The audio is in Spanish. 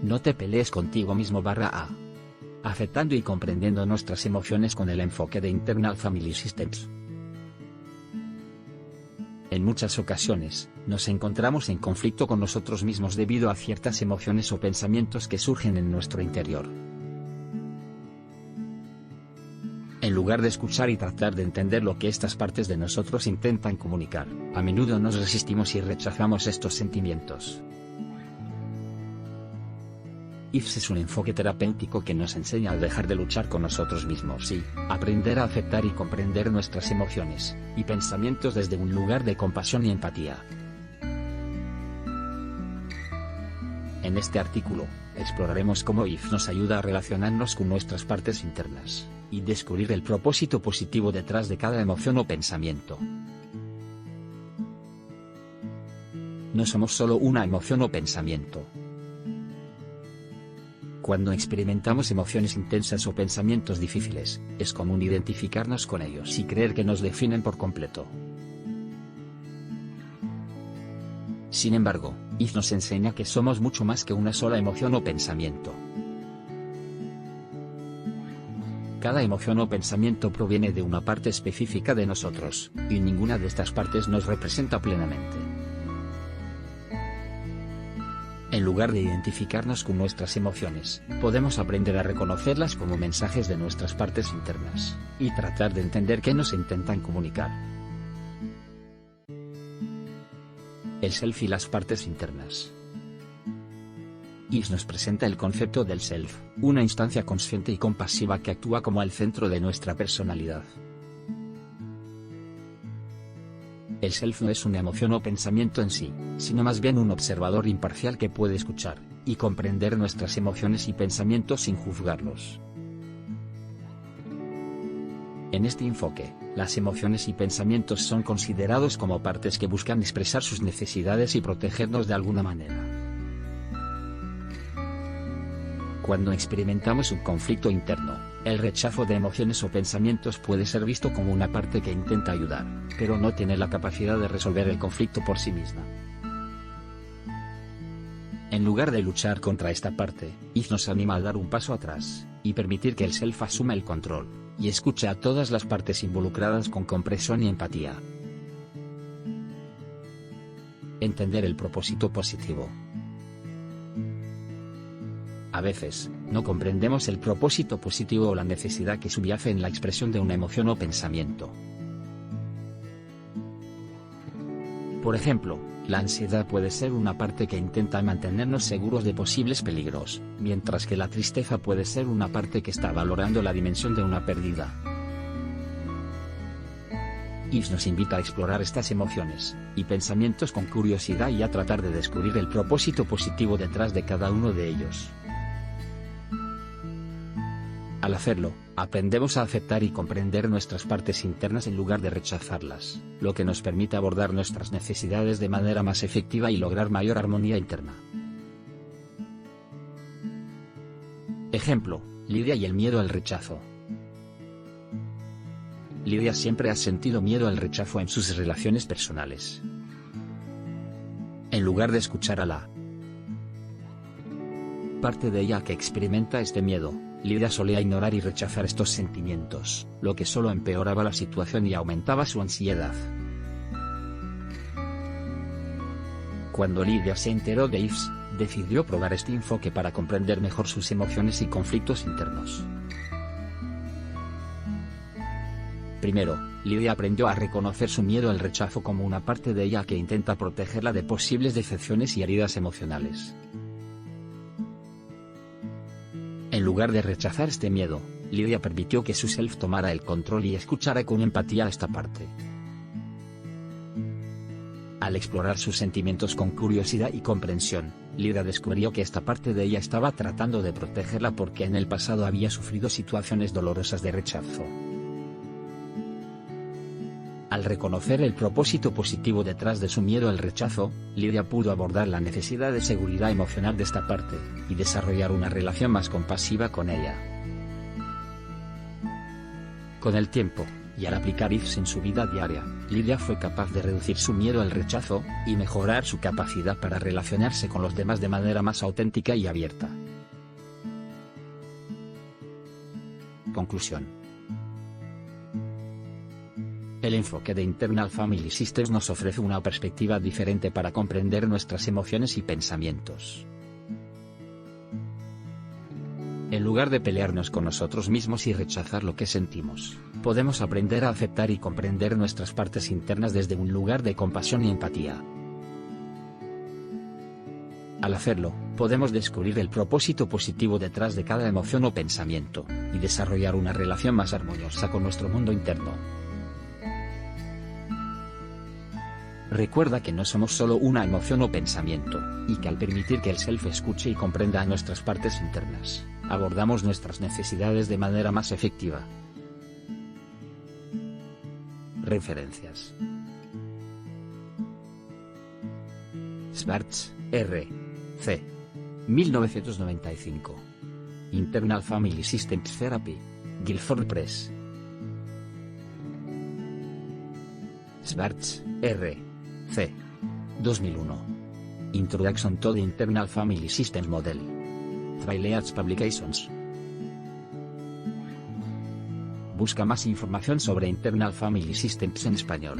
No te pelees contigo mismo /A. Aceptando y comprendiendo nuestras emociones con el enfoque de Internal Family Systems. En muchas ocasiones, nos encontramos en conflicto con nosotros mismos debido a ciertas emociones o pensamientos que surgen en nuestro interior. En lugar de escuchar y tratar de entender lo que estas partes de nosotros intentan comunicar, a menudo nos resistimos y rechazamos estos sentimientos. IFS es un enfoque terapéutico que nos enseña a dejar de luchar con nosotros mismos y aprender a aceptar y comprender nuestras emociones y pensamientos desde un lugar de compasión y empatía. En este artículo, exploraremos cómo IFS nos ayuda a relacionarnos con nuestras partes internas y descubrir el propósito positivo detrás de cada emoción o pensamiento. No somos solo una emoción o pensamiento. Cuando experimentamos emociones intensas o pensamientos difíciles, es común identificarnos con ellos y creer que nos definen por completo. Sin embargo, IFS nos enseña que somos mucho más que una sola emoción o pensamiento. Cada emoción o pensamiento proviene de una parte específica de nosotros, y ninguna de estas partes nos representa plenamente. En lugar de identificarnos con nuestras emociones, podemos aprender a reconocerlas como mensajes de nuestras partes internas, y tratar de entender qué nos intentan comunicar. El self y las partes internas. IFS nos presenta el concepto del self, una instancia consciente y compasiva que actúa como el centro de nuestra personalidad. El self no es una emoción o pensamiento en sí, sino más bien un observador imparcial que puede escuchar y comprender nuestras emociones y pensamientos sin juzgarlos. En este enfoque, las emociones y pensamientos son considerados como partes que buscan expresar sus necesidades y protegernos de alguna manera. Cuando experimentamos un conflicto interno, el rechazo de emociones o pensamientos puede ser visto como una parte que intenta ayudar, pero no tiene la capacidad de resolver el conflicto por sí misma. En lugar de luchar contra esta parte, IFS nos anima a dar un paso atrás, y permitir que el self asuma el control, y escuche a todas las partes involucradas con comprensión y empatía. Entender el propósito positivo. A veces, no comprendemos el propósito positivo o la necesidad que subyace en la expresión de una emoción o pensamiento. Por ejemplo, la ansiedad puede ser una parte que intenta mantenernos seguros de posibles peligros, mientras que la tristeza puede ser una parte que está valorando la dimensión de una pérdida. IFS nos invita a explorar estas emociones y pensamientos con curiosidad y a tratar de descubrir el propósito positivo detrás de cada uno de ellos. Al hacerlo, aprendemos a aceptar y comprender nuestras partes internas en lugar de rechazarlas, lo que nos permite abordar nuestras necesidades de manera más efectiva y lograr mayor armonía interna. Ejemplo, Lidia y el miedo al rechazo. Lidia siempre ha sentido miedo al rechazo en sus relaciones personales. En lugar de escuchar a la parte de ella que experimenta este miedo, Lidia solía ignorar y rechazar estos sentimientos, lo que solo empeoraba la situación y aumentaba su ansiedad. Cuando Lidia se enteró de IFS, decidió probar este enfoque para comprender mejor sus emociones y conflictos internos. Primero, Lidia aprendió a reconocer su miedo al rechazo como una parte de ella que intenta protegerla de posibles decepciones y heridas emocionales. En lugar de rechazar este miedo, Lidia permitió que su self tomara el control y escuchara con empatía a esta parte. Al explorar sus sentimientos con curiosidad y comprensión, Lidia descubrió que esta parte de ella estaba tratando de protegerla porque en el pasado había sufrido situaciones dolorosas de rechazo. Al reconocer el propósito positivo detrás de su miedo al rechazo, Lidia pudo abordar la necesidad de seguridad emocional de esta parte, y desarrollar una relación más compasiva con ella. Con el tiempo, y al aplicar IFS en su vida diaria, Lidia fue capaz de reducir su miedo al rechazo, y mejorar su capacidad para relacionarse con los demás de manera más auténtica y abierta. Conclusión. El enfoque de Internal Family Systems nos ofrece una perspectiva diferente para comprender nuestras emociones y pensamientos. En lugar de pelearnos con nosotros mismos y rechazar lo que sentimos, podemos aprender a aceptar y comprender nuestras partes internas desde un lugar de compasión y empatía. Al hacerlo, podemos descubrir el propósito positivo detrás de cada emoción o pensamiento, y desarrollar una relación más armoniosa con nuestro mundo interno. Recuerda que no somos solo una emoción o pensamiento, y que al permitir que el self escuche y comprenda a nuestras partes internas, abordamos nuestras necesidades de manera más efectiva. Referencias. Schwartz, R. C. 1995. Internal Family Systems Therapy. Guilford Press. Schwartz, R. C. 2001. Introduction to the Internal Family Systems Model. Traileats Publications. Busca más información sobre Internal Family Systems en español.